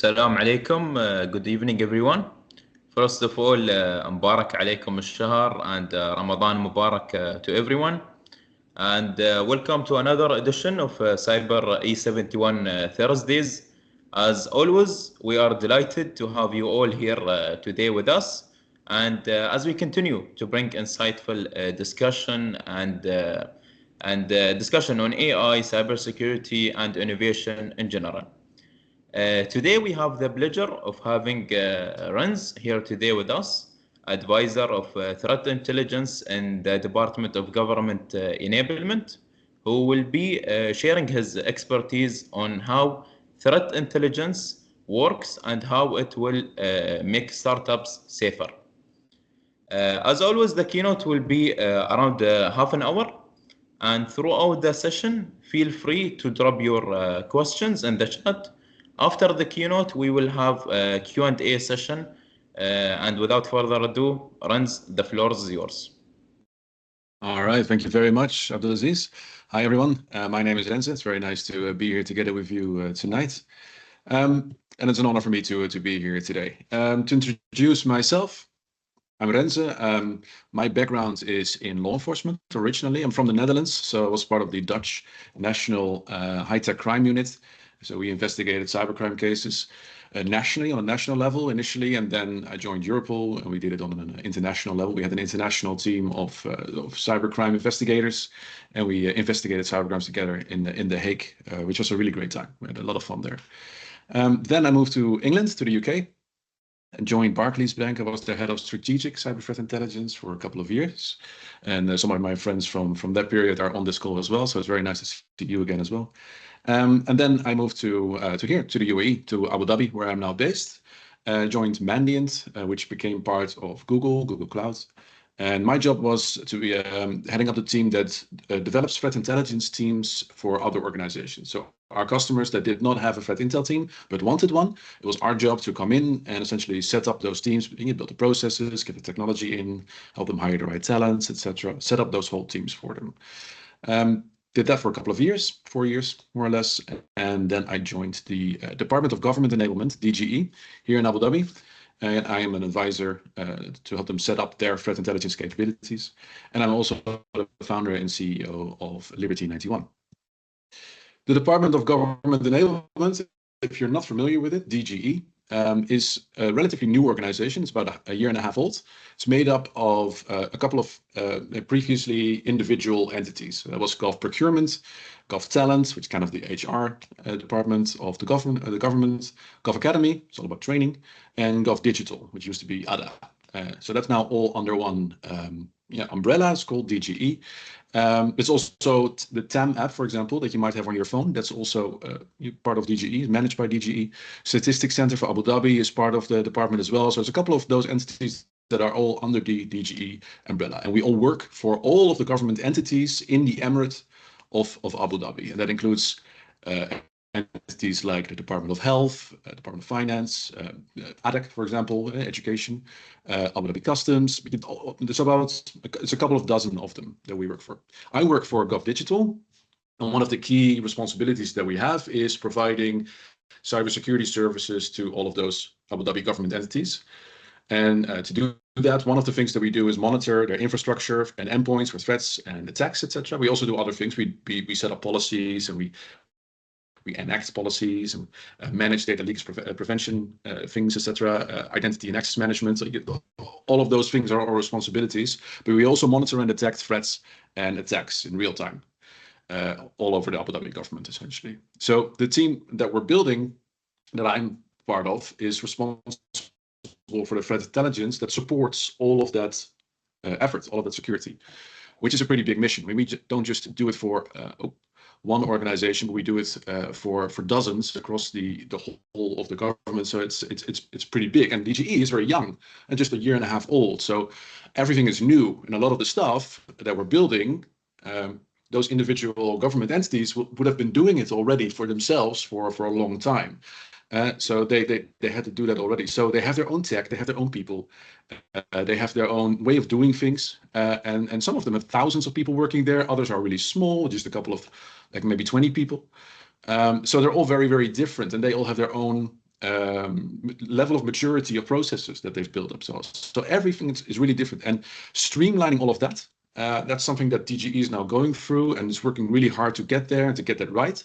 Salam alaikum. Good evening, everyone. First of all, Mubarak alaikum al-shahr and Ramadan Mubarak to everyone. And welcome to another edition of CyberE71 Thursdays. As always, we are delighted to have you all here today with us. And as we continue to bring insightful discussion and discussion on AI, cybersecurity, and innovation in general. Today we have the pleasure of having Renze here today with us, advisor of threat intelligence in the Department of Government Enablement, who will be sharing his expertise on how threat intelligence works and how it will make startups safer. As always, the keynote will be around half an hour, and throughout the session, feel free to drop your questions in the chat. After the keynote, we will have a Q&A session. And without further ado, Renze, the floor is yours. All right, thank you very much, Abdulaziz. Hi, everyone. My name is Renze. It's very nice to be here together with you tonight. And it's an honor for me to be here today. To introduce myself, I'm Renze. My background is in law enforcement originally. I'm from the Netherlands, so I was part of the Dutch National High-Tech Crime Unit. So we investigated cybercrime cases nationally, on a national level initially, and then I joined Europol, and we did it on an international level. We had an international team of cybercrime investigators, and we investigated cybercrimes together in The Hague, which was a really great time. We had a lot of fun there. Then I moved to England, to the UK, and joined Barclays Bank. I was the head of strategic cyber threat intelligence for a couple of years. And some of my friends from that period are on this call as well, so it's very nice to see you again as well. And then I moved to here, to the UAE, to Abu Dhabi, where I'm now based. Joined Mandiant, which became part of Google Cloud. And my job was to be heading up the team that develops threat intelligence teams for other organizations. So our customers that did not have a threat intel team, but wanted one, it was our job to come in and essentially set up those teams, build the processes, get the technology in, help them hire the right talents, etc. Set up those whole teams for them. Did that for a couple of years, 4 years, more or less. And then I joined the Department of Government Enablement, DGE, here in Abu Dhabi. And I am an advisor to help them set up their threat intelligence capabilities. And I'm also the founder and CEO of Liberty 91. The Department of Government Enablement, if you're not familiar with it, DGE, is a relatively new organization. It's about a year and a half old. It's made up of a couple of previously individual entities. That was Gov Procurement, Gov Talent, which is kind of the HR department of the government, Gov Academy, it's all about training, and Gov Digital, which used to be ADA. So that's now all under one umbrella. It's called DGE. It's also the TAM app, for example, that you might have on your phone. That's also part of DGE, managed by DGE. Statistics Center for Abu Dhabi is part of the department as well. So there's a couple of those entities that are all under the DGE umbrella. And we all work for all of the government entities in the Emirate of Abu Dhabi. And that includes entities like the Department of Health, Department of Finance, ADAC, for example, education, Abu Dhabi Customs. It's a couple of dozen of them that we work for. I work for Gov Digital, and one of the key responsibilities that we have is providing cybersecurity services to all of those Abu Dhabi government entities. And to do that, one of the things that we do is monitor their infrastructure and endpoints for threats and attacks, etc. We also do other things. We set up policies, and we enact policies and manage data leaks prevention things, etc. Identity and access management. So all of those things are our responsibilities. But we also monitor and detect threats and attacks in real time all over the Abu Dhabi government, essentially. So the team that we're building, that I'm part of, is responsible for the threat intelligence that supports all of that effort, all of that security, which is a pretty big mission. We don't just do it for one organization, but we do it for dozens across the whole of the government. So it's pretty big. And DGE is very young and just a year and a half old. So everything is new, and a lot of the stuff that we're building, those individual government entities would have been doing it already for themselves for a long time. So they had to do that already. So they have their own tech, they have their own people, they have their own way of doing things. And some of them have thousands of people working there. Others are really small, just a couple of, like maybe 20 people. So they're all very, very different, and they all have their own level of maturity of processes that they've built up. So everything is really different, and streamlining all of that. That's something that DGE is now going through, and is working really hard to get there and to get that right.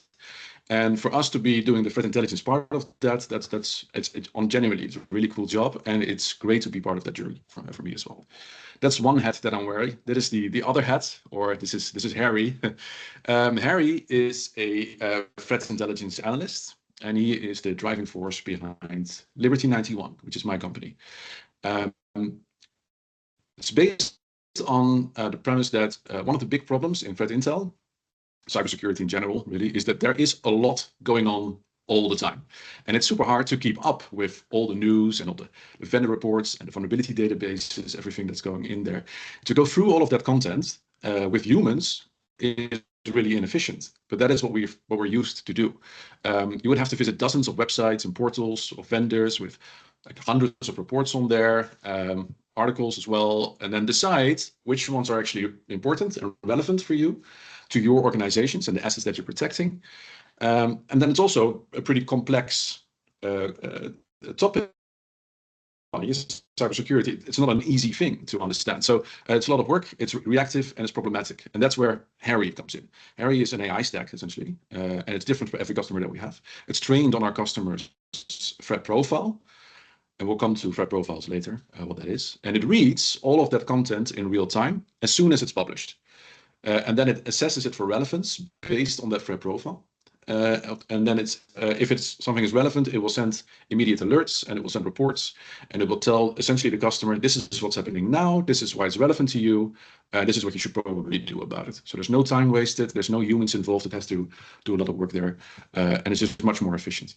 And for us to be doing the threat intelligence part of that, genuinely, it's a really cool job, and it's great to be part of that journey for me as well. That's one hat that I'm wearing. That is the other hat, or this is Harry. Harry is a threat intelligence analyst, and he is the driving force behind Liberty 91, which is my company. It's based on the premise that one of the big problems in threat intel, cybersecurity in general, really, is that there is a lot going on all the time. And it's super hard to keep up with all the news and all the vendor reports and the vulnerability databases, everything that's going in there. To go through all of that content with humans is really inefficient, but that is what we're used to do. You would have to visit dozens of websites and portals of vendors with like hundreds of reports on there, articles as well, and then decide which ones are actually important and relevant for you, to your organizations and the assets that you're protecting. And then it's also a pretty complex topic. Cybersecurity, it's not an easy thing to understand. So it's a lot of work, it's reactive, and it's problematic. And that's where Harry comes in. Harry is an AI stack, essentially, and it's different for every customer that we have. It's trained on our customer's threat profile, and we'll come to threat profiles later, what that is. And it reads all of that content in real time as soon as it's published. And then it assesses it for relevance based on that threat profile. And then if something is relevant, it will send immediate alerts, and it will send reports, and it will tell essentially the customer, this is what's happening now, this is why it's relevant to you, this is what you should probably do about it. So there's no time wasted, there's no humans involved that has to do a lot of work there, and it's just much more efficient.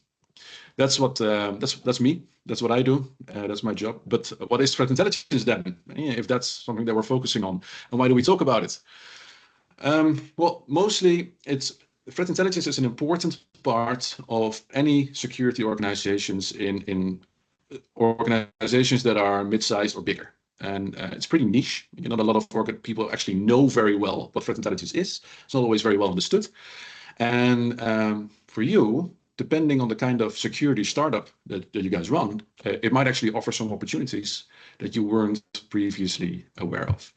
That's what that's me. That's what I do. That's my job. But what is threat intelligence then? If that's something that we're focusing on, and why do we talk about it? Well, mostly threat intelligence is an important part of any security organizations in organizations that are mid-sized or bigger. And it's pretty niche. Not a lot of people actually know very well what threat intelligence is. It's not always very well understood. And for you, depending on the kind of security startup that you guys run, it might actually offer some opportunities that you weren't previously aware of.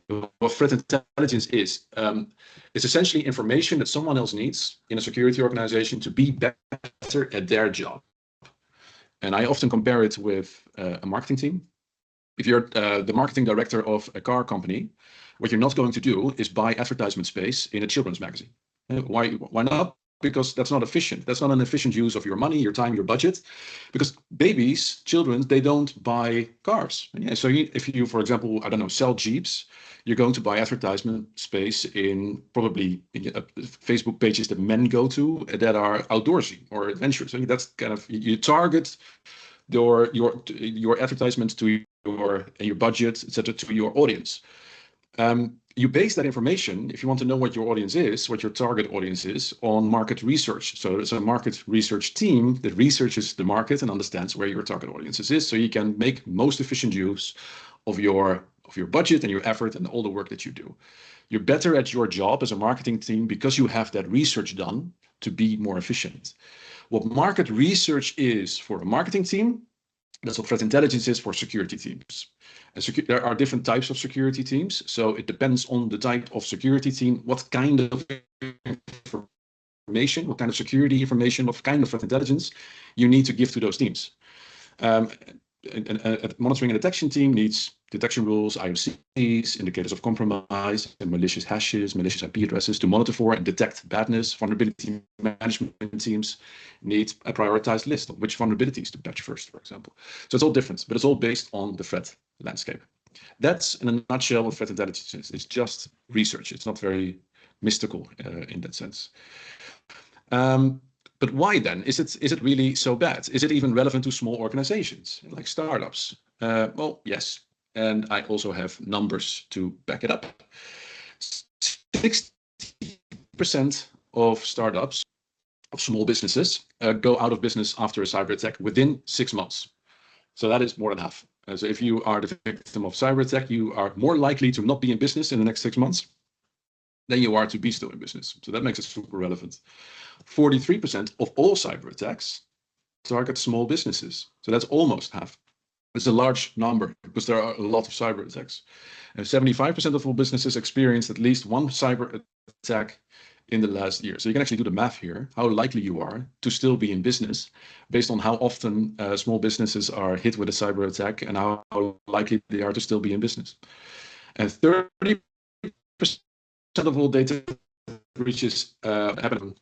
What threat intelligence is, it's essentially information that someone else needs in a security organization to be better at their job. And I often compare it with a marketing team. If you're the marketing director of a car company, what you're not going to do is buy advertisement space in a children's magazine. Why not? Because that's not efficient. That's not an efficient use of your money, your time, your budget. Because babies, children, they don't buy cars. So if you, for example, I don't know, sell Jeeps, you're going to buy advertisement space in probably Facebook pages that men go to that are outdoorsy or adventurous. So that's kind of, you target your advertisement to your budget, etc., to your audience. You base that information, if you want to know what your audience is, what your target audience is, on market research. So there's a market research team that researches the market and understands where your target audiences is, so you can make most efficient use of your budget and your effort and all the work that you do. You're better at your job as a marketing team because you have that research done to be more efficient. What market research is for a marketing team, that's what threat intelligence is for security teams. And there are different types of security teams, so it depends on the type of security team, what kind of information, what kind of security information, what kind of threat intelligence you need to give to those teams. A monitoring and detection team needs detection rules, IOCs, indicators of compromise, and malicious hashes, malicious IP addresses to monitor for and detect badness. Vulnerability management teams need a prioritized list of which vulnerabilities to patch first, for example. So it's all different, but it's all based on the threat landscape. That's, in a nutshell, what threat intelligence is. It's just research. It's not very mystical in that sense. But why then? Is it really so bad? Is it even relevant to small organizations like startups? Well, yes. And I also have numbers to back it up. 60% of startups, of small businesses, go out of business after a cyber attack within 6 months. So that is more than half. So if you are the victim of cyber attack, you are more likely to not be in business in the next 6 months than you are to be still in business. So that makes it super relevant. 43% of all cyber attacks target small businesses. So that's almost half. It's a large number because there are a lot of cyber attacks. And 75% of all businesses experienced at least one cyber attack in the last year. So you can actually do the math here, how likely you are to still be in business based on how often small businesses are hit with a cyber attack and how likely they are to still be in business. And 30% of all data breaches happen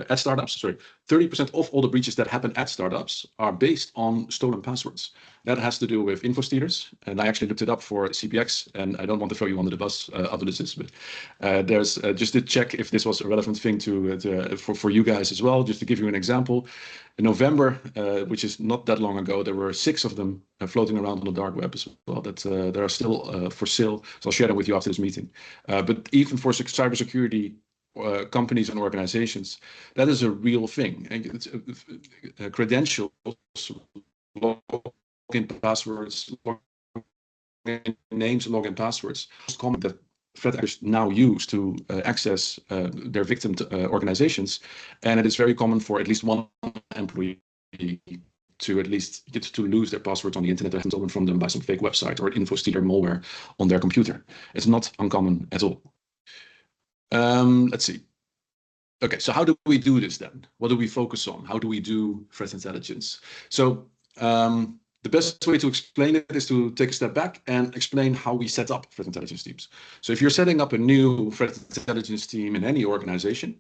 at startups. 30% of all the breaches that happen at startups are based on stolen passwords. That has to do with info stealers, and I actually looked it up for CPX, and I don't want to throw you under the bus after this, but there's just to check if this was a relevant thing for you guys as well. Just to give you an example, in November, which is not that long ago, there were 6 of them floating around on the dark web as well that they are still for sale. So I'll share them with you after this meeting. But even for cybersecurity companies and organizations, that is a real thing. It's, credentials, login passwords, login names, login passwords, most common that threat actors now use to access their victim organizations, and it is very common for at least one employee to at least get to lose their passwords on the internet or have stolen from them by some fake website or info stealer malware on their computer. It's not uncommon at all. Let's see. Okay, so how do we do this then? What do we focus on? How do we do threat intelligence? So the best way to explain it is to take a step back and explain how we set up threat intelligence teams. So if you're setting up a new threat intelligence team in any organization,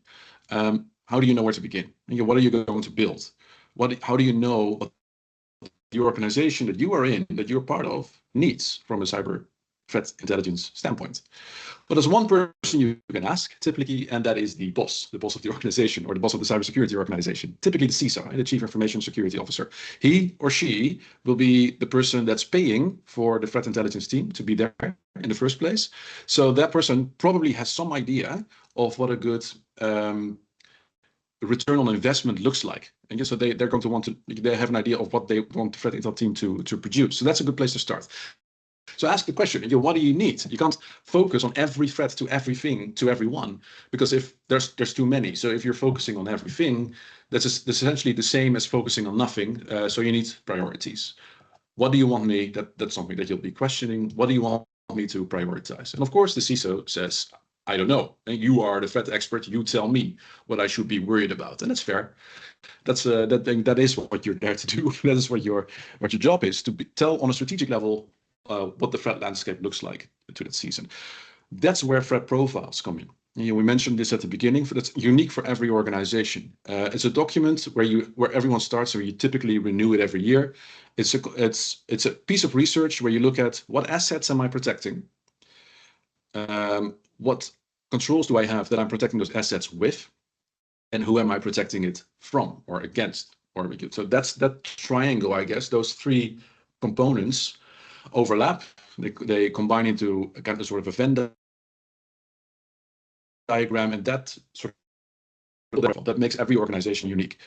how do you know where to begin? What are you going to build? How do you know what the organization that you are in, that you're part of, needs from a cyber threat intelligence standpoint? Well, there's one person you can ask typically, and that is the boss of the organization, or the boss of the cybersecurity organization, typically the CISO, the Chief Information Security Officer. He or she will be the person that's paying for the threat intelligence team to be there in the first place. So that person probably has some idea of what a good return on investment looks like. And so they're going to want to, they have an idea of what they want the threat intel team to produce. So that's a good place to start. So ask the question, what do you need? You can't focus on every threat to everything to everyone, because if there's too many. So if you're focusing on everything, that's essentially the same as focusing on nothing. So you need priorities. What do you want me? That's something that you'll be questioning. What do you want me to prioritize? And of course, the CISO says, I don't know. And you are the threat expert. You tell me what I should be worried about, and that's fair. That is what you're there to do. That is what your job is, to tell on a strategic level what the threat landscape looks like to that season. That's where threat profiles come in. We mentioned this at the beginning, but it's unique for every organization. It's a document where everyone starts, or you typically renew it every year. It's a piece of research where you look at what assets am I protecting, what controls do I have that I'm protecting those assets with, and who am I protecting it from or against. So that's that triangle, I guess. Those 3 components overlap. They combine into a kind of sort of a Venn diagram, and that makes every organization unique.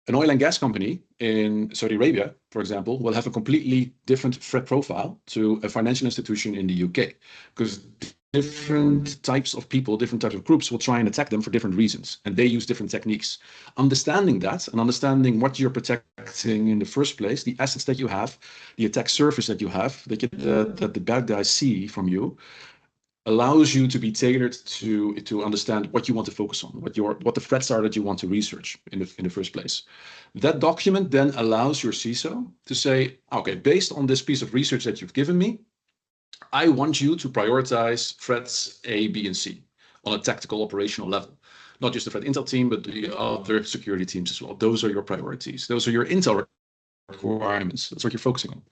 An oil and gas company in Saudi Arabia, for example, will have a completely different threat profile to a financial institution in the UK, because different types of people, different types of groups will try and attack them for different reasons, and they use different techniques. Understanding that and understanding what you're protecting in the first place, the assets that you have, the attack surface that you have, that the bad guys see from you, allows you to be tailored to understand what you want to focus on, what the threats are that you want to research in the first place. That document then allows your CISO to say, okay, based on this piece of research that you've given me, I want you to prioritize threats A, B, and C on a tactical operational level. Not just the threat intel team, but the other security teams as well. Those are your priorities. Those are your intel requirements. That's what you're focusing on.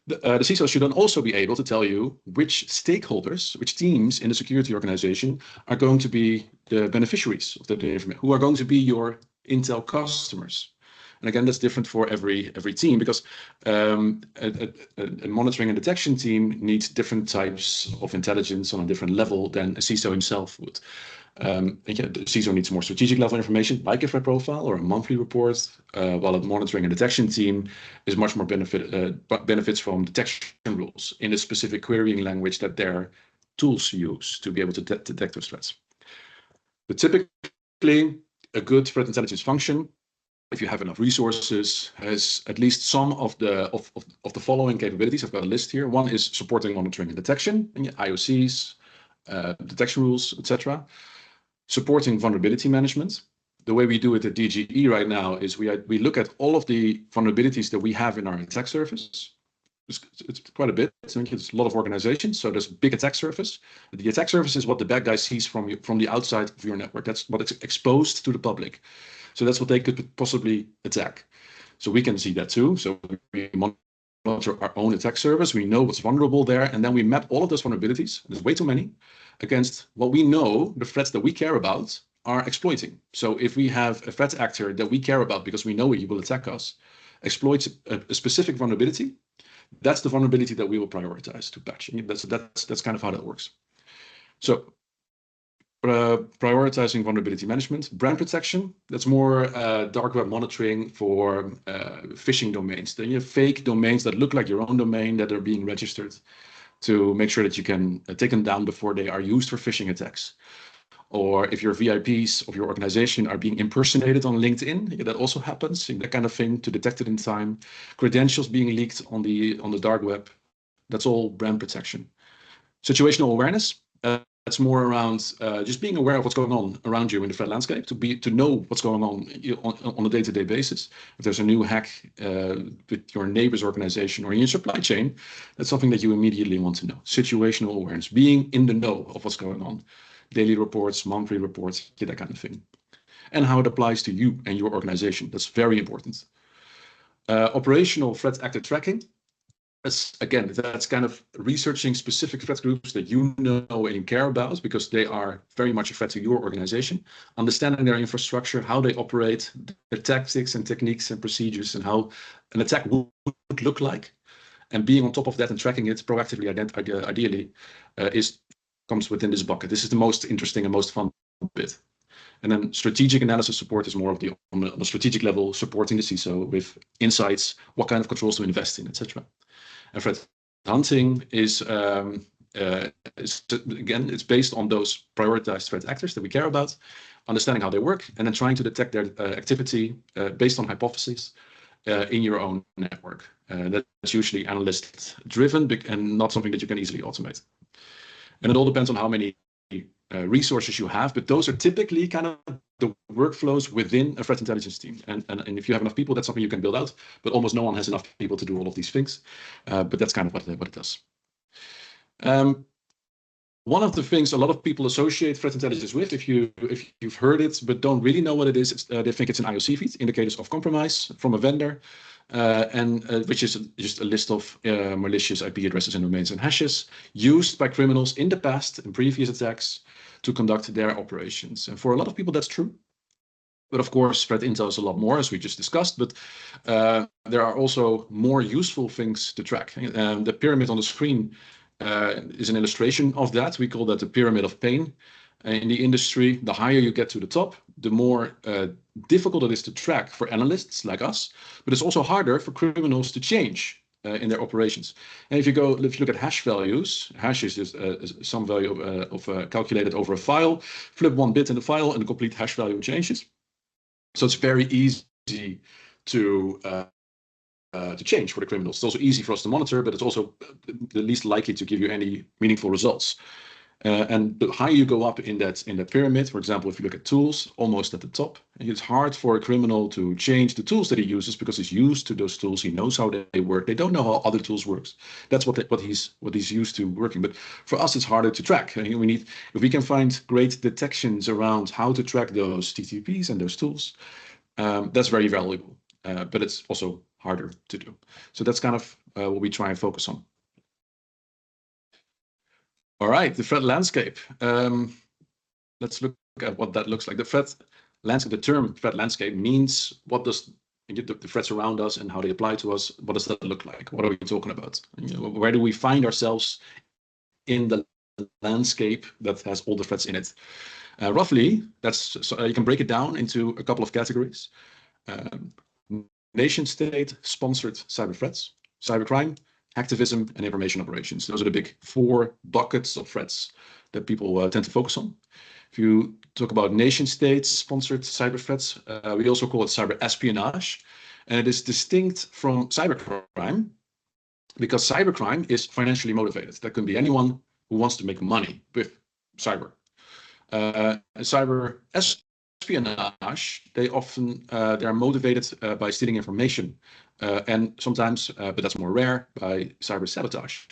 The CISO should then also be able to tell you which stakeholders, which teams in the security organization are going to be the beneficiaries of the information, who are going to be your intel customers. And again, that's different for every team, because a monitoring and detection team needs different types of intelligence on a different level than a CISO himself would. The CISO needs more strategic level information, like a threat profile or a monthly report, while a monitoring and detection team is much more benefits from detection rules in a specific querying language that their tools use to be able to detect those threats. But typically, a good threat intelligence function if you have enough resources, has at least some of the following capabilities. I've got a list here. One is supporting monitoring and detection, IOCs, detection rules, etc. Supporting vulnerability management. The way we do it at DGE right now is we look at all of the vulnerabilities that we have in our attack surface. It's quite a bit. It's a lot of organizations, so there's a big attack surface. The attack surface is what the bad guy sees from the outside of your network. That's what is exposed to the public. So that's what they could possibly attack. So we can see that too. So we monitor our own attack surface. We know what's vulnerable there, and then we map all of those vulnerabilities. There's way too many, against what we know the threats that we care about are exploiting. So if we have a threat actor that we care about because we know he will attack us, exploits a specific vulnerability, that's the vulnerability that we will prioritize to patch. That's kind of how that works. So prioritizing vulnerability management, brand protection, that's more dark web monitoring for phishing domains. Then you have fake domains that look like your own domain that are being registered to make sure that you can take them down before they are used for phishing attacks. Or if your VIPs of your organization are being impersonated on LinkedIn, that also happens, that kind of thing, to detect it in time. Credentials being leaked on the dark web, that's all brand protection. Situational awareness, that's more around just being aware of what's going on around you in the threat landscape, to know what's going on a day-to-day basis. If there's a new hack with your neighbor's organization or in your supply chain, that's something that you immediately want to know. Situational awareness, being in the know of what's going on. Daily reports, monthly reports, that kind of thing. And how it applies to you and your organization. That's very important. Operational threat actor tracking. Again, that's kind of researching specific threat groups that you know and you care about because they are very much a threat to your organization. Understanding their infrastructure, how they operate, their tactics and techniques and procedures, and how an attack would look like. And being on top of that and tracking it proactively, ideally, comes within this bucket. This is the most interesting and most fun bit. And then strategic analysis support is more of on the strategic level, supporting the CISO with insights, what kind of controls to invest in, etc. And threat hunting is again, it's based on those prioritized threat actors that we care about, understanding how they work, and then trying to detect their activity based on hypotheses in your own network. That's usually analyst-driven and not something that you can easily automate. And it all depends on how many resources you have, but those are typically kind of the workflows within a threat intelligence team. And if you have enough people, that's something you can build out, but almost no one has enough people to do all of these things. But that's kind of what it does. One of the things a lot of people associate threat intelligence with, if you've heard it but don't really know what it is, they think it's an IOC feed, indicators of compromise from a vendor, which is just a list of malicious IP addresses and domains and hashes used by criminals in the past in previous attacks to conduct their operations. And for a lot of people, that's true. But of course, threat intel is a lot more, as we just discussed. But there are also more useful things to track. The pyramid on the screen is an illustration of that. We call that the pyramid of pain. In the industry, the higher you get to the top, the more difficult it is to track for analysts like us, but it's also harder for criminals to change in their operations. And if you look at hash values, hash is just some value calculated over a file, flip one bit in the file and the complete hash value changes. So it's very easy to change for the criminals. It's also easy for us to monitor, but it's also the least likely to give you any meaningful results. And the higher you go up in that pyramid, for example, if you look at tools, almost at the top, it's hard for a criminal to change the tools that he uses because he's used to those tools. He knows how they work. They don't know how other tools works. That's what he's used to working. But for us, it's harder to track. If we can find great detections around how to track those TTPs and those tools, that's very valuable. But it's also harder to do. So that's kind of what we try and focus on. All right, the threat landscape. Let's look at what that looks like. The threat landscape, the term threat landscape means what does the threats around us and how they apply to us, what does that look like? What are we talking about? Where do we find ourselves in the landscape that has all the threats in it? Roughly, you can break it down into a couple of categories. Nation state sponsored cyber threats, cybercrime, activism, and information operations. Those are the big 4 buckets of threats that people tend to focus on. If you talk about nation-state-sponsored cyber threats, we also call it cyber espionage, and it is distinct from cybercrime because cybercrime is financially motivated. That can be anyone who wants to make money with cyber. Cyber espionage, they are motivated by stealing information, and sometimes, but that's more rare, by cyber sabotage.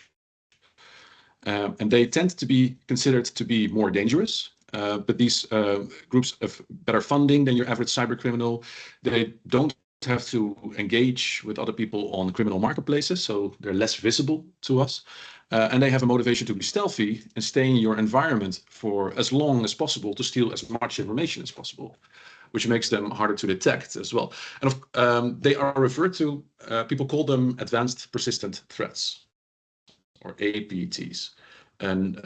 And they tend to be considered to be more dangerous. But these groups have better funding than your average cyber criminal. They don't have to engage with other people on criminal marketplaces, so they're less visible to us. And they have a motivation to be stealthy and stay in your environment for as long as possible to steal as much information as possible, which makes them harder to detect as well. And they are referred to, people call them advanced persistent threats, or APTs. And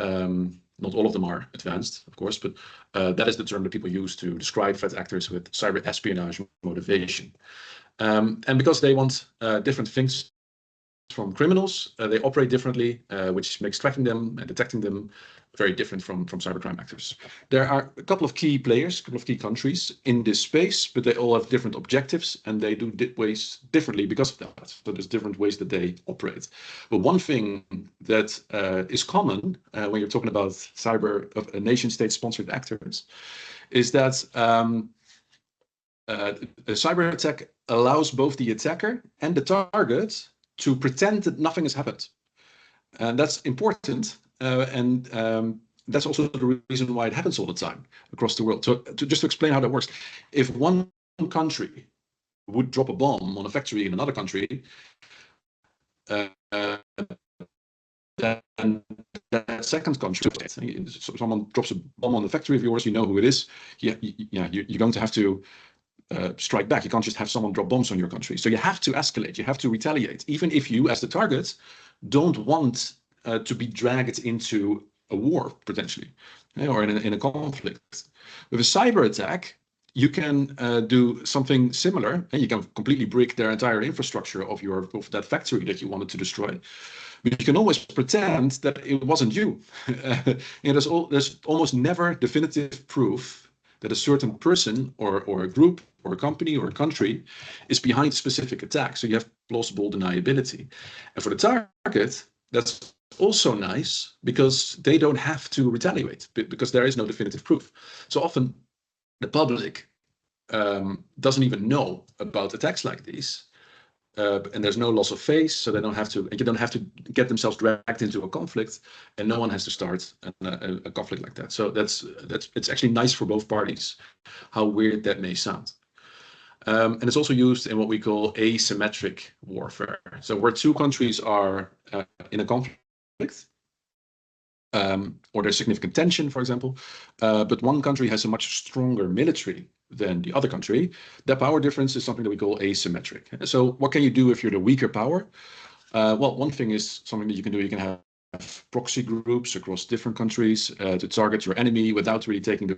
not all of them are advanced, of course, but that is the term that people use to describe threat actors with cyber espionage motivation. And because they want different things from criminals, they operate differently, which makes tracking them and detecting them very different from cybercrime actors. There are a couple of key players, a couple of key countries in this space, but they all have different objectives and they do ways differently because of that. So there's different ways that they operate. But one thing that is common when you're talking about cyber of nation-state sponsored actors is that a cyber attack allows both the attacker and the target to pretend that nothing has happened. And that's important. That's also the reason why it happens all the time across the world. So just to explain how that works, if one country would drop a bomb on a factory in another country, then that second country, someone drops a bomb on the factory of yours, you know who it is. You're going to have to strike back. You can't just have someone drop bombs on your country. So you have to escalate, you have to retaliate, even if you, as the target, don't want to be dragged into a war, potentially, or in a conflict. With a cyber attack, you can do something similar, and you can completely break their entire infrastructure of that factory that you wanted to destroy. But you can always pretend that it wasn't you. There's almost never definitive proof that a certain person or a group or a company or a country is behind a specific attack. So you have plausible deniability. And for the target, that's also nice because they don't have to retaliate because there is no definitive proof. So often the public doesn't even know about attacks like these. And there's no loss of face, so they don't have to, and you don't have to get themselves dragged into a conflict, and no one has to start a conflict like that. So it's actually nice for both parties, how weird that may sound. And it's also used in what we call asymmetric warfare. So where two countries are in a conflict, or there's significant tension, for example, but one country has a much stronger military than the other country, that power difference is something that we call asymmetric. So what can you do if you're the weaker power? Well, one thing is something that you can do. You can have proxy groups across different countries to target your enemy without really taking the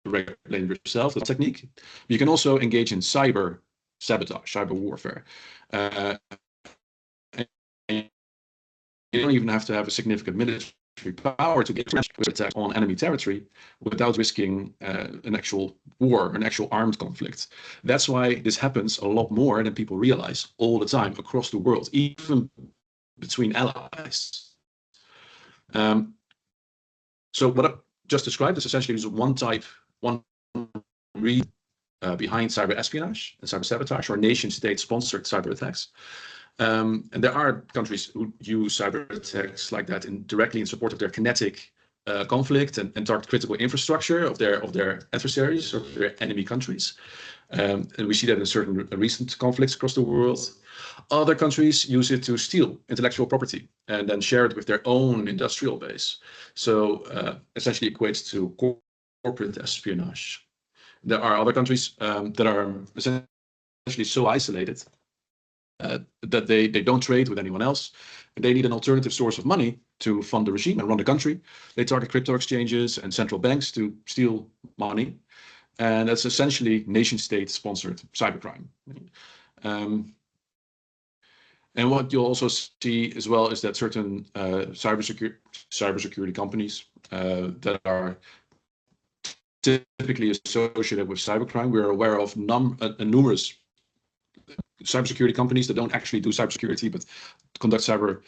blame yourself, the technique. You can also engage in cyber sabotage, cyber warfare. You don't even have to have a significant military power to get an attack on enemy territory without risking an actual war, an actual armed conflict. That's why this happens a lot more than people realize all the time across the world, even between allies. So what I just described is essentially one read behind cyber espionage and cyber sabotage, or nation-state sponsored cyber attacks. And there are countries who use cyber attacks like that directly in support of their kinetic conflict and target critical infrastructure of their adversaries or their enemy countries. And we see that in certain recent conflicts across the world. Other countries use it to steal intellectual property and then share it with their own industrial base. So essentially equates to corporate espionage. There are other countries that are essentially so isolated that they don't trade with anyone else. They need an alternative source of money to fund the regime and run the country. They target crypto exchanges and central banks to steal money. And that's essentially nation-state sponsored cybercrime. And what you'll also see as well is that certain cybersecurity companies that are typically associated with cybercrime, we're aware of numerous cybersecurity companies that don't actually do cybersecurity but conduct cybercrime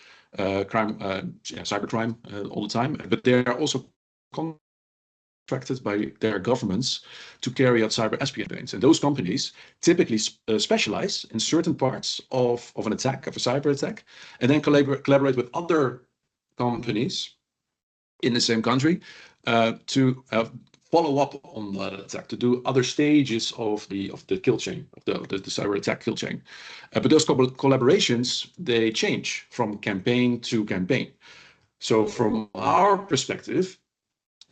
all the time. But they are also contracted by their governments to carry out cyber espionage campaigns. And those companies typically specialize in certain parts of an attack, of a cyber attack, and then collaborate with other companies in the same country to follow up on that attack, to do other stages of the kill chain, of the cyber attack kill chain. But those collaborations, they change from campaign to campaign. So from our perspective,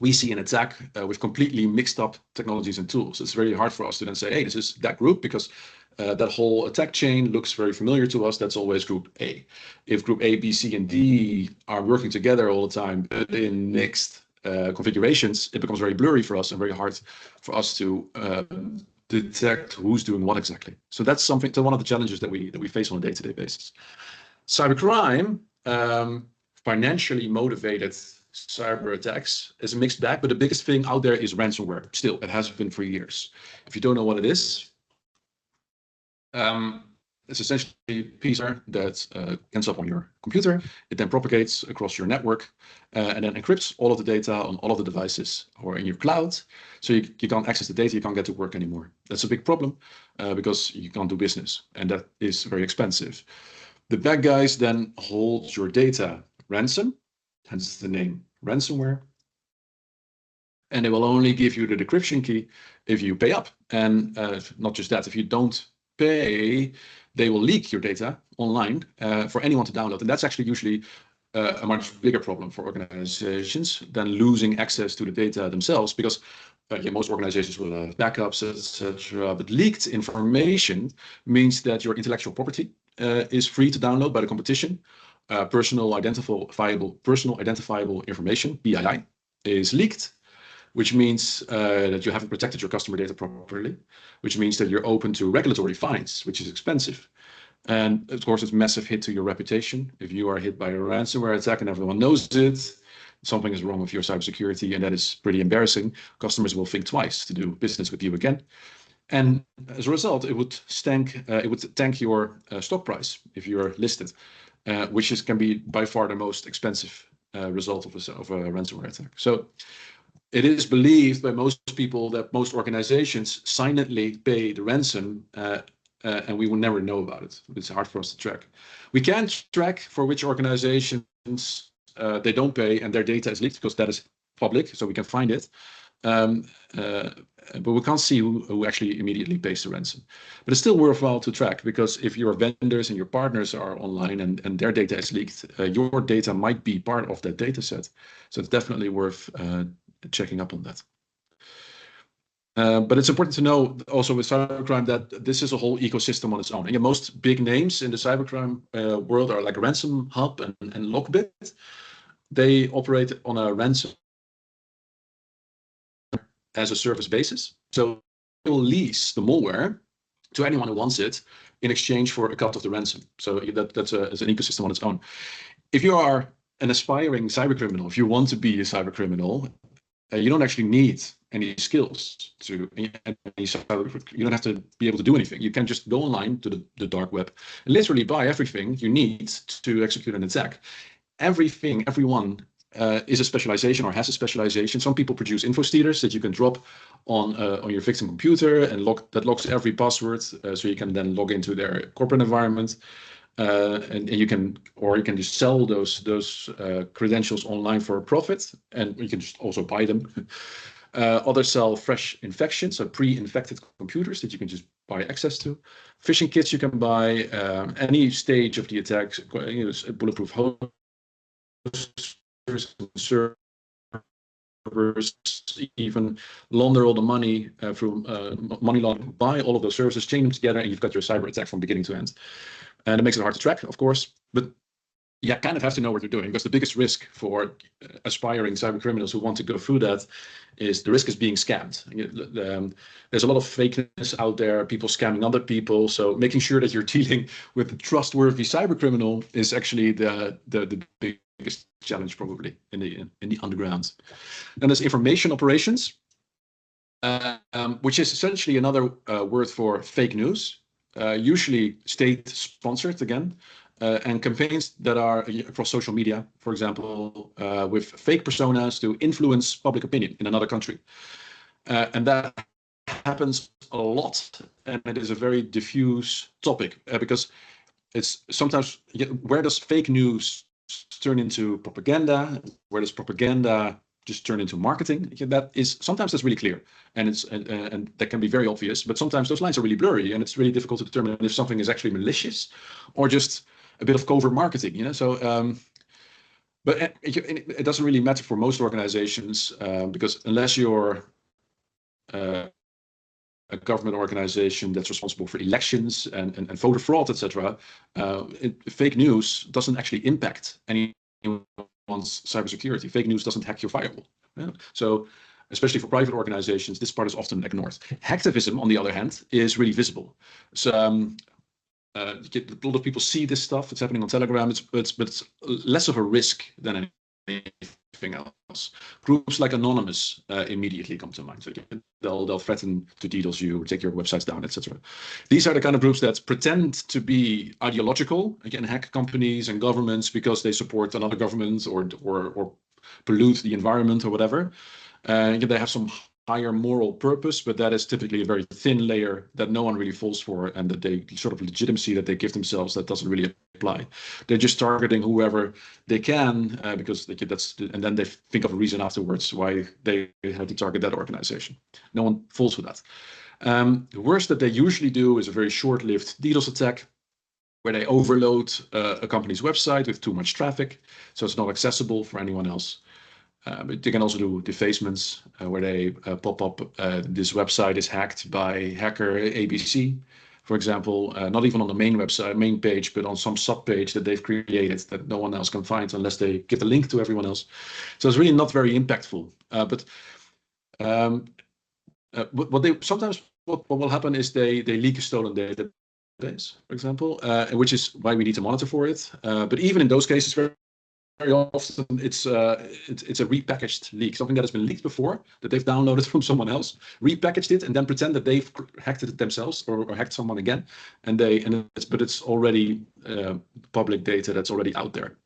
we see an attack with completely mixed up technologies and tools. It's very hard for us to then say, hey, this is that group, because that whole attack chain looks very familiar to us. That's always group A. If group A, B, C, and D are working together all the time, but in mixed configurations, it becomes very blurry for us and very hard for us to detect who's doing what exactly. So that's something, one of the challenges that we face on a day-to-day basis. Cybercrime, financially motivated cyber attacks is a mixed bag, but the biggest thing out there is ransomware. Still, it has been for years. If you don't know what it is, it's essentially a piece that ends up on your computer. It then propagates across your network and then encrypts all of the data on all of the devices or in your cloud. So you can't access the data, you can't get to work anymore. That's a big problem because you can't do business, and that is very expensive. The bad guys then hold your data ransom, hence the name ransomware. And they will only give you the decryption key if you pay up. And not just that, if you don't pay, they will leak your data online for anyone to download. And that's actually usually a much bigger problem for organizations than losing access to the data themselves, because most organizations will have backups, etc. But leaked information means that your intellectual property is free to download by the competition. Personal identifiable information, PII, is leaked, which means that you haven't protected your customer data properly, which means that you're open to regulatory fines, which is expensive. And of course, it's a massive hit to your reputation. If you are hit by a ransomware attack and everyone knows it, something is wrong with your cybersecurity, and that is pretty embarrassing. Customers will think twice to do business with you again. And as a result, it would tank your stock price if you're listed, which can be by far the most expensive result of a ransomware attack. So it is believed by most people that most organizations silently pay the ransom, and we will never know about it. It's hard for us to track. We can track for which organizations they don't pay and their data is leaked, because that is public, so we can find it. But we can't see who actually immediately pays the ransom. But it's still worthwhile to track, because if your vendors and your partners are online and their data is leaked, your data might be part of that data set. So it's definitely worth checking up on that. But it's important to know also with cybercrime that this is a whole ecosystem on its own. And most big names in the cybercrime world are like Ransom Hub and Lockbit. They operate on a ransom as a service basis. So they will lease the malware to anyone who wants it in exchange for a cut of the ransom. So that's an ecosystem on its own. If you are an aspiring cybercriminal, if you want to be a cybercriminal, you don't actually need any skills you don't have to be able to do anything. You can just go online to the dark web and literally buy everything you need to execute an attack. Everyone is a specialization or has a specialization. Some people produce info stealers that you can drop on your victim computer and that locks every password, so you can then log into their corporate environment. And you can just sell those credentials online for a profit, and you can just also buy them. Others sell fresh infections, so pre-infected computers that you can just buy access to. Phishing kits you can buy, any stage of the attack, bulletproof hosts, servers, even launder all the money through money laundering. Buy all of those services, chain them together, and you've got your cyber attack from beginning to end. And it makes it hard to track, of course, but you kind of have to know what you're doing, because the biggest risk for aspiring cyber criminals who want to go through that is the risk is being scammed. There's a lot of fakeness out there, people scamming other people. So making sure that you're dealing with a trustworthy cyber criminal is actually the biggest challenge probably in the underground. Then there's information operations, which is essentially another word for fake news, usually state-sponsored again. And campaigns that are across social media, for example, with fake personas to influence public opinion in another country. And that happens a lot, and it is a very diffuse topic because it's sometimes, where does fake news turn into propaganda? Where does propaganda just turn into marketing? That is, sometimes that's really clear, and and that can be very obvious, but sometimes those lines are really blurry, and it's really difficult to determine if something is actually malicious or just a bit of covert marketing, So, but it doesn't really matter for most organizations, because unless you're a government organization that's responsible for elections and voter fraud, etc., fake news doesn't actually impact anyone's cybersecurity. Fake news doesn't hack your firewall. So, especially for private organizations, this part is often ignored. Hacktivism, on the other hand, is really visible. So. A lot of people see this stuff. It's happening on Telegram. But it's less of a risk than anything else. Groups like Anonymous immediately come to mind. So they'll threaten to DDoS you, or take your websites down, etc. These are the kind of groups that pretend to be ideological, again, hack companies and governments because they support another government or pollute the environment or whatever. They have some higher moral purpose, but that is typically a very thin layer that no one really falls for, and that they sort of legitimacy that they give themselves that doesn't really apply. They're just targeting whoever they can because and then they think of a reason afterwards why they had to target that organization. No one falls for that. The worst that they usually do is a very short-lived DDoS attack, where they overload a company's website with too much traffic, so it's not accessible for anyone else. But they can also do defacements where they pop up, this website is hacked by hacker ABC, for example, not even on the main page, but on some sub-page that they've created that no one else can find unless they give the link to everyone else. So it's really not very impactful. But what will happen is they leak a stolen database, for example, which is why we need to monitor for it. But even in those cases, very often it's a repackaged leak, something that has been leaked before, that they've downloaded from someone else, repackaged it, and then pretend that they've hacked it themselves or hacked someone again, but it's already public data that's already out there.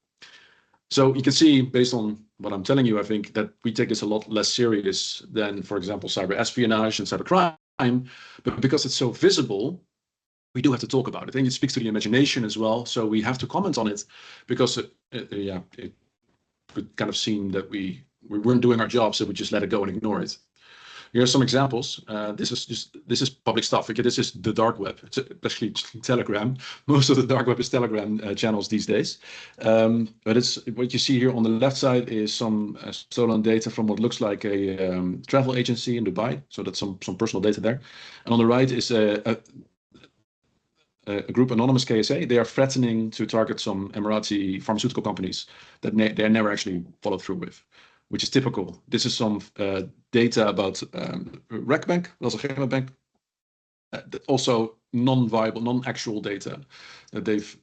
So you can see, based on what I'm telling you, I think that we take this a lot less serious than, for example, cyber espionage and cyber crime, but because it's so visible, we do have to talk about it, and it speaks to the imagination as well. So we have to comment on it, because it could kind of seem that we weren't doing our job, so we just let it go and ignore it. Here are some examples. This is public stuff. Okay, this is the dark web. It's especially Telegram. Most of the dark web is Telegram channels these days. But it's what you see here on the left side is some stolen data from what looks like a travel agency in Dubai. So that's some personal data there. And on the right is a group, Anonymous KSA. They are threatening to target some Emirati pharmaceutical companies that they never actually followed through with, which is typical. This is some data about Rekbank, also Bank, also non-viable, non-actual data that they've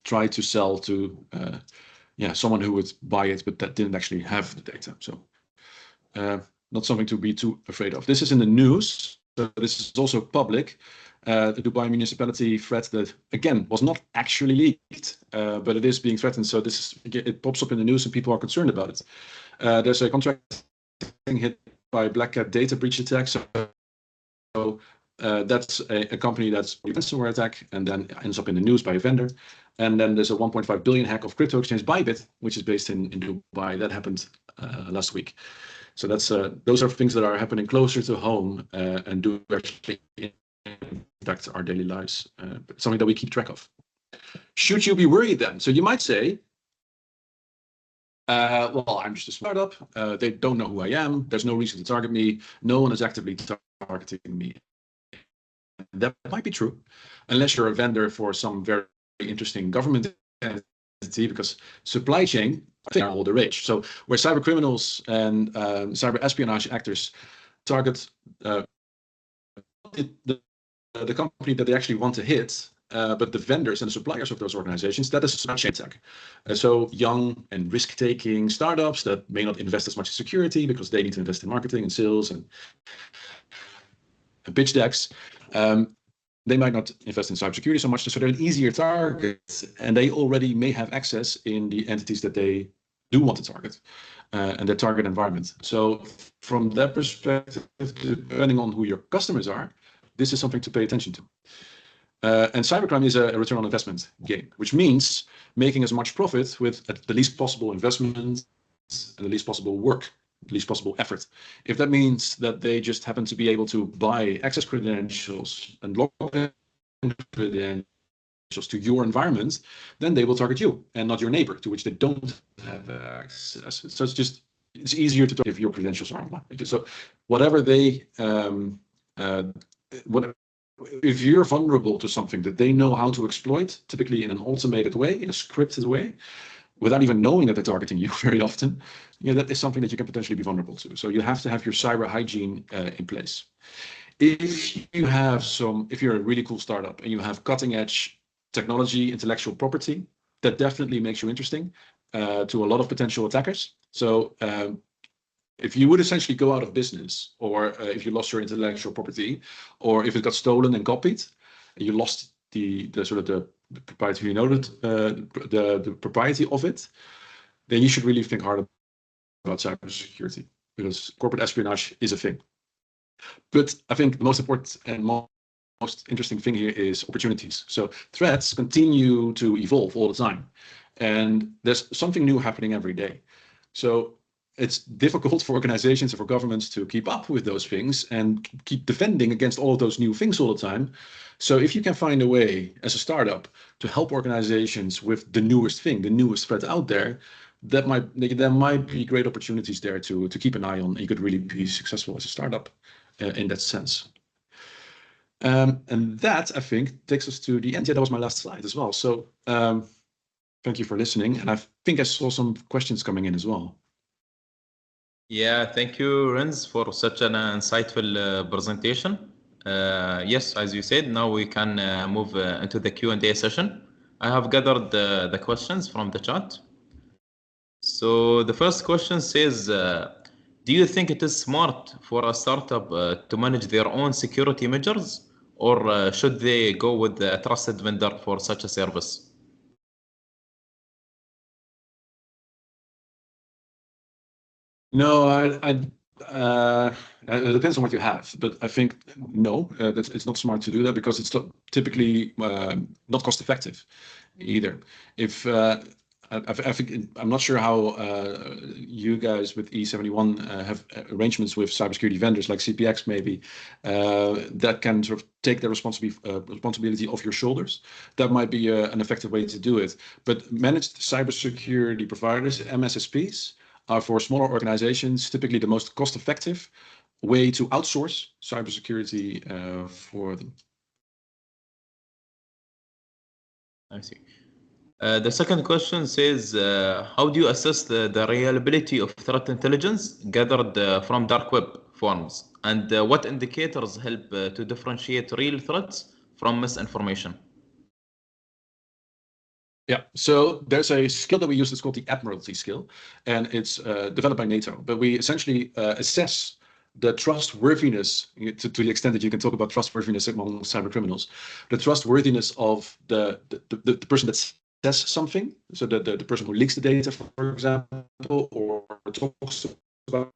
tried to sell to someone who would buy it, but that didn't actually have the data. So not something to be too afraid of. This is in the news. So this is also public. The Dubai municipality threat that, again, was not actually leaked, but it is being threatened. So it pops up in the news and people are concerned about it. There's a contract hit by Black Cat data breach attack. So that's a company that's a ransomware attack and then ends up in the news by a vendor. And then there's a 1.5 billion hack of crypto exchange Bybit, which is based in Dubai. That happened last week. So that's those are things that are happening closer to home and do actually impact our daily lives, but something that we keep track of. Should you be worried then? So you might say, well, I'm just a startup. They don't know who I am. There's no reason to target me. No one is actively targeting me. That might be true, unless you're a vendor for some very interesting government entity because supply chain are all the rage. So where cyber criminals and cyber espionage actors target the company that they actually want to hit, but the vendors and the suppliers of those organizations, that is a supply chain attack. So young and risk-taking startups that may not invest as much in security because they need to invest in marketing and sales and pitch decks. They might not invest in cybersecurity so much, so they're an easier target, and they already may have access in the entities that they do want to target and their target environment. So from that perspective, depending on who your customers are, this is something to pay attention to. And cybercrime is a return on investment game, which means making as much profit with the least possible investment and the least possible work, the least possible effort. If that means that they just happen to be able to buy access credentials and login credentials to your environment, then they will target you and not your neighbor, to which they don't have access. So it's easier to target if your credentials are online. So whatever they if you're vulnerable to something that they know how to exploit, typically in an automated way, in a scripted way, without even knowing that they're targeting you very often, that is something that you can potentially be vulnerable to. So you have to have your cyber hygiene in place. If you're a really cool startup and you have cutting edge technology, intellectual property, that definitely makes you interesting to a lot of potential attackers. So if you would essentially go out of business, or if you lost your intellectual property, or if it got stolen and copied, and you lost the proprietary noted, the propriety of it, then you should really think hard about cybersecurity, because corporate espionage is a thing. But I think the most important and most interesting thing here is opportunities. So threats continue to evolve all the time, and there's something new happening every day. So it's difficult for organizations and for governments to keep up with those things and keep defending against all of those new things all the time. So if you can find a way as a startup to help organizations with the newest thing, the newest threat out there, there might be great opportunities there to keep an eye on. You could really be successful as a startup in that sense. And that, I think, takes us to the end. Yeah, that was my last slide as well. So thank you for listening. And I think I saw some questions coming in as well. Yeah, thank you, Renze, for such an insightful presentation. Yes, as you said, now we can move into the Q&A session. I have gathered the questions from the chat. So the first question says, do you think it is smart for a startup to manage their own security measures, or should they go with a trusted vendor for such a service? No, it depends on what you have, but I think no, it's not smart to do that because it's typically not cost effective either. I think I'm not sure how you guys with E71 have arrangements with cybersecurity vendors like CPX maybe that can sort of take the responsibility off your shoulders. That might be an effective way to do it. But managed cybersecurity providers, MSSPs, are for smaller organizations typically the most cost-effective way to outsource cybersecurity for them. I see. The second question says, how do you assess the reliability of threat intelligence gathered from dark web forums? And what indicators help to differentiate real threats from misinformation? Yeah, so there's a skill that we use, it's called the Admiralty skill, and it's developed by NATO. But we essentially assess the trustworthiness, to the extent that you can talk about trustworthiness among cyber criminals, the trustworthiness of the person that says something, so the person who leaks the data, for example, or talks about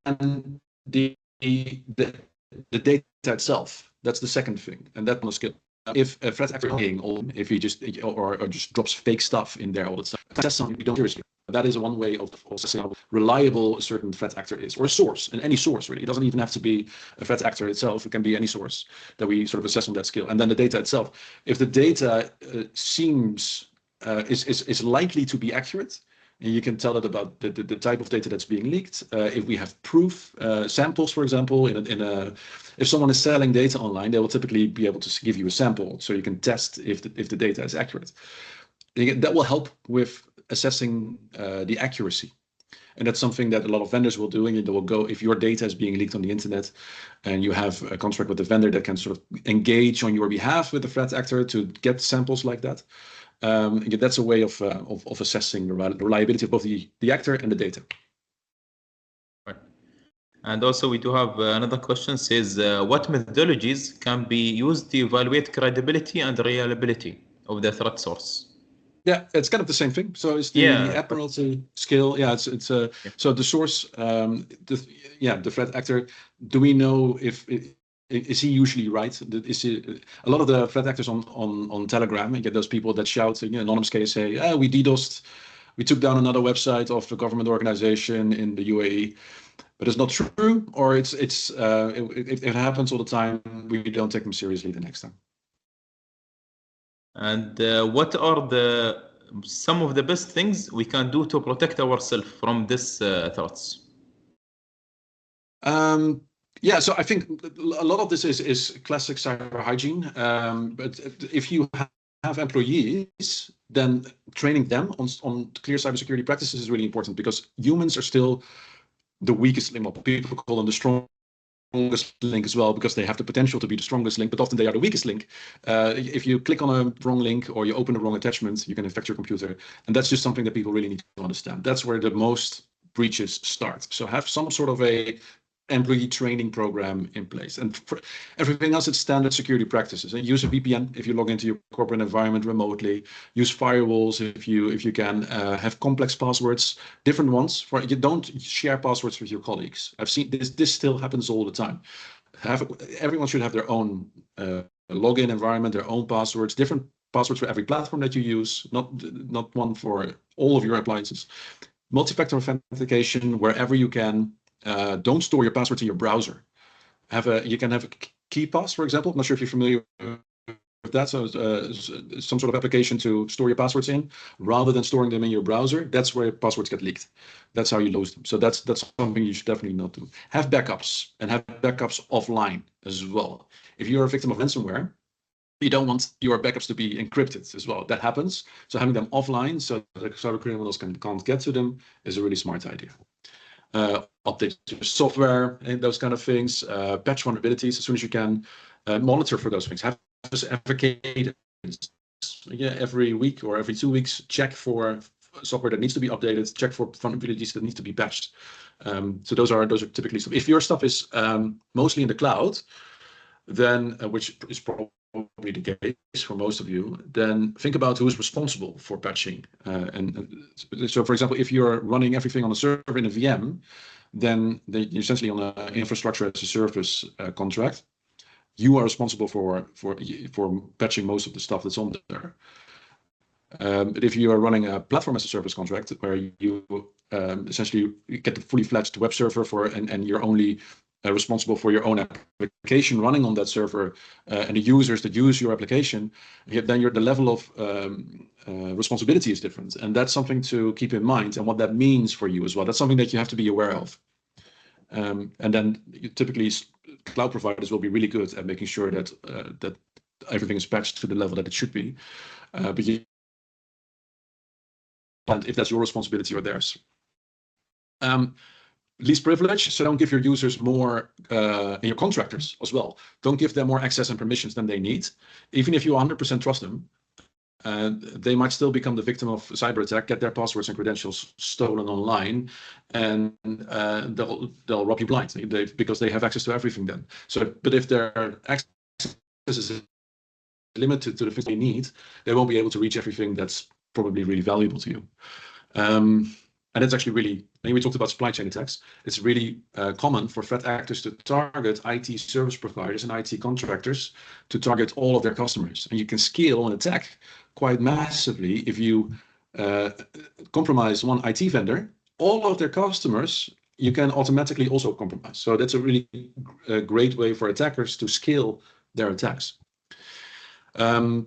and the data itself. That's the second thing, and that's a skill. If a threat actor if he just drops fake stuff in there all the time, that's something we don't seriously. That is one way of assessing how reliable a certain threat actor is, or a source, and any source really. It doesn't even have to be a threat actor itself. It can be any source that we sort of assess on that skill. And then the data itself. If the data seems is likely to be accurate, And you can tell it about the type of data that's being leaked. If we have proof, samples, for example, if someone is selling data online, they will typically be able to give you a sample so you can test if the data is accurate. That will help with assessing the accuracy. And that's something that a lot of vendors will do. And they will go, if your data is being leaked on the internet and you have a contract with the vendor that can sort of engage on your behalf with the threat actor to get samples like that. That's a way of assessing the reliability of both the actor and the data. Right. And also we do have another question, says what methodologies can be used to evaluate credibility and reliability of the threat source? Yeah, it's kind of the same thing. So it's the admiralty skill. Yeah, it's so the source, the threat actor. Do we know if is he usually right? A lot of the threat actors on Telegram, you get those people that shout, anonymous case, say, we DDoSed, we took down another website of a government organization in the UAE, but it's not true, or it happens all the time. We don't take them seriously the next time. And what are some of the best things we can do to protect ourselves from this threats? Yeah, so I think a lot of this is classic cyber hygiene. But if you have employees, then training them on clear cybersecurity practices is really important, because humans are still the weakest link. Well, people call them the strongest link as well, because they have the potential to be the strongest link, but often they are the weakest link. If you click on a wrong link or you open a wrong attachment, you can infect your computer. And that's just something that people really need to understand. That's where the most breaches start. So have some sort of a employee training program in place. And for everything else, it's standard security practices. And use a VPN if you log into your corporate environment remotely. Use firewalls if you can. Have complex passwords, different ones. You don't share passwords with your colleagues. I've seen this still happens all the time. Everyone should have their own login environment, their own passwords, different passwords for every platform that you use, not one for all of your appliances. Multi-factor authentication wherever you can. Don't store your passwords in your browser. You can have a KeyPass, for example. I'm not sure if you're familiar with that. So some sort of application to store your passwords in, rather than storing them in your browser. That's where passwords get leaked. That's how you lose them. So that's something you should definitely not do. Have backups, and have backups offline as well. If you're a victim of ransomware, you don't want your backups to be encrypted as well. That happens. So having them offline so that cyber criminals can't get to them is a really smart idea. Update your software and those kind of things, patch vulnerabilities as soon as you can, monitor for those things. Have advocate every week or every 2 weeks, check for software that needs to be updated, check for vulnerabilities that need to be patched. So those are typically stuff. If your stuff is mostly in the cloud, then which is probably the case for most of you, then think about who is responsible for patching. So, for example, if you're running everything on a server in a VM, then you're essentially on an infrastructure as a service contract. You are responsible for patching most of the stuff that's on there. But if you are running a platform as a service contract, where you essentially get the fully fledged web server and you're only responsible for your own application running on that server, and the users that use your application, then the level of responsibility is different. And that's something to keep in mind, and what that means for you as well. That's something that you have to be aware of. And then typically cloud providers will be really good at making sure that that everything is patched to the level that it should be. And if that's your responsibility or theirs. Least privilege, so don't give your users more, and your contractors as well. Don't give them more access and permissions than they need. Even if you 100% trust them, they might still become the victim of cyber attack, get their passwords and credentials stolen online, and they'll rob you blind because they have access to everything then. So, but if their access is limited to the things they need, they won't be able to reach everything that's probably really valuable to you. And it's actually really, we talked about supply chain attacks. It's really common for threat actors to target IT service providers and IT contractors to target all of their customers. And you can scale an attack quite massively if you compromise one IT vendor. All of their customers, you can automatically also compromise. So that's a really great way for attackers to scale their attacks. And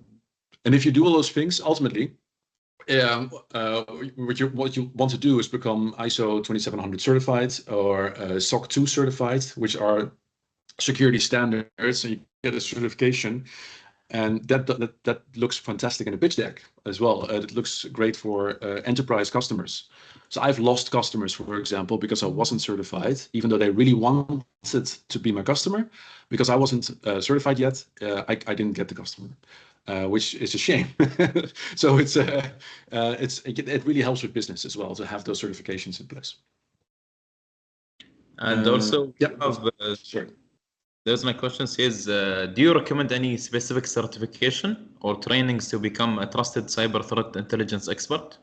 if you do all those things, ultimately, What you want to do is become ISO 2700 certified or SOC 2 certified, which are security standards. So you get a certification, and that looks fantastic in a pitch deck as well. It looks great for enterprise customers. So I've lost customers, for example, because I wasn't certified, even though they really wanted to be my customer. Because I wasn't certified yet, I didn't get the customer. Which is a shame. So it really helps with business as well to have those certifications in place. And also, sure. There's my question says, do you recommend any specific certification or trainings to become a trusted cyber threat intelligence expert?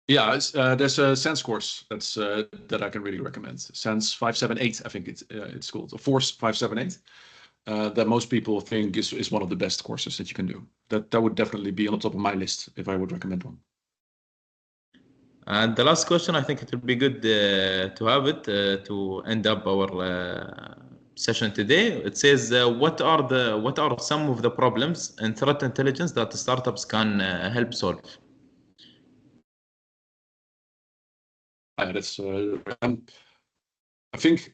Yeah, there's a SANS course that I can really recommend. SANS 578, I think it's called, or Force 578. That most people think is one of the best courses that you can do. That would definitely be on the top of my list if I would recommend one. And the last question, I think it would be good to have it to end up our session today. It says, what are some of the problems in threat intelligence that startups can help solve? That's I think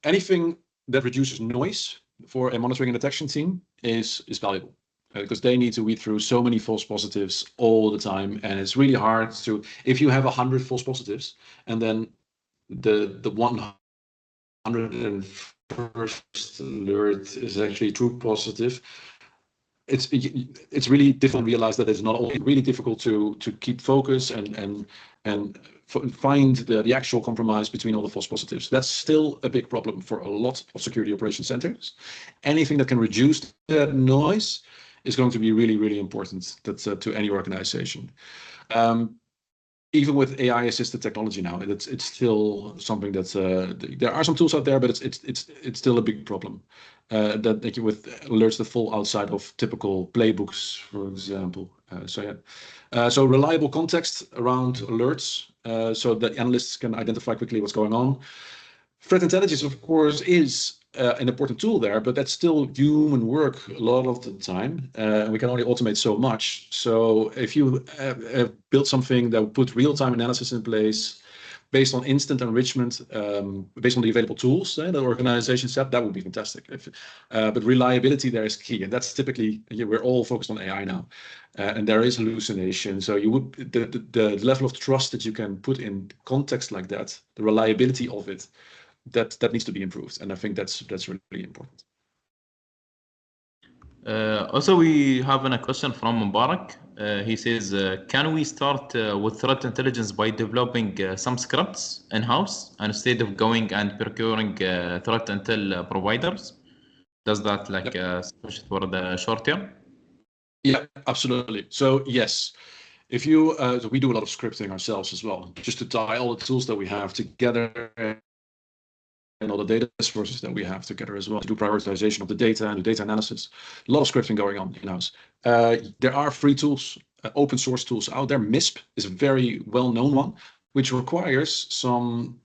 anything that reduces noise for a monitoring and detection team is valuable, because they need to weed through so many false positives all the time, and it's really hard to, if you have 100 false positives and then the 101st alert is actually true positive, it's really difficult to realize that it's not only really difficult to keep focus and find the actual compromise between all the false positives. That's still a big problem for a lot of security operations centers. Anything that can reduce that noise is going to be really, really important to any organization. Even with AI-assisted technology now, it's still something that's there are some tools out there, but it's still a big problem. That with alerts that fall outside of typical playbooks, for example. So reliable context around alerts, so that analysts can identify quickly what's going on. Threat intelligence, of course, is an important tool there, but that's still human work a lot of the time. We can only automate so much. So if you build something that would put real-time analysis in place based on instant enrichment, based on the available tools that organizations have, that would be fantastic. But reliability there is key, and that's typically, we're all focused on AI now, and there is hallucination. So you would the level of trust that you can put in context like that, the reliability of it, that needs to be improved, and I think that's really important. Also, we have a question from Mubarak. He says, can we start with threat intelligence by developing some scripts in-house instead of going and procuring threat intel providers? Does that sufficient for the short term? Yeah, absolutely. So yes, if you so we do a lot of scripting ourselves as well, just to tie all the tools that we have together and all the data sources that we have together as well, to do prioritization of the data and the data analysis. A lot of scripting going on in-house. There are free tools, open source tools out there. MISP is a very well-known one, which requires some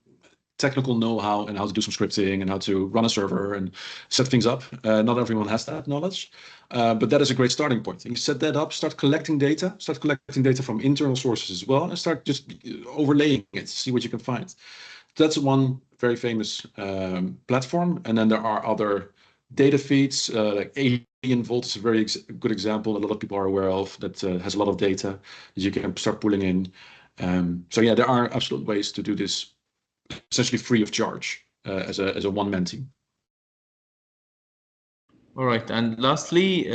technical know-how and how to do some scripting and how to run a server and set things up. Not everyone has that knowledge, but that is a great starting point. You set that up, start collecting data from internal sources as well, and start just overlaying it, see what you can find. That's one very famous platform. And then there are other data feeds, like Alien Vault is a very good example. A lot of people are aware of that, has a lot of data that you can start pulling in. So yeah, there are absolute ways to do this essentially free of charge as a one-man team. All right, and lastly,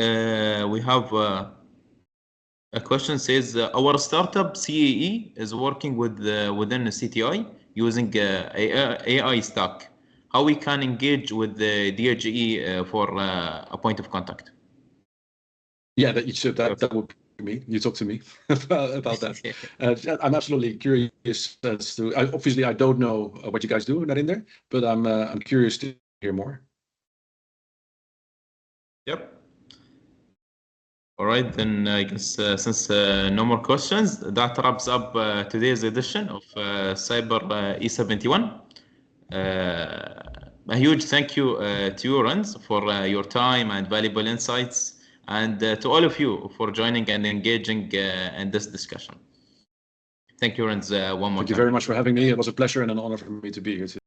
we have a question says, our startup CAE is working within the CTI using AI stack. How we can engage with the DHE for a point of contact? Yeah, that would be me. You talk to me about that. I'm absolutely curious as to. Obviously, I don't know what you guys do, not in there, but I'm curious to hear more. Yep. All right, then I guess since no more questions, that wraps up today's edition of CyberE71. A huge thank you to you, Renze, for your time and valuable insights and to all of you for joining and engaging in this discussion. Thank you, Renze, one more time. Thank you very much for having me. It was a pleasure and an honor for me to be here today.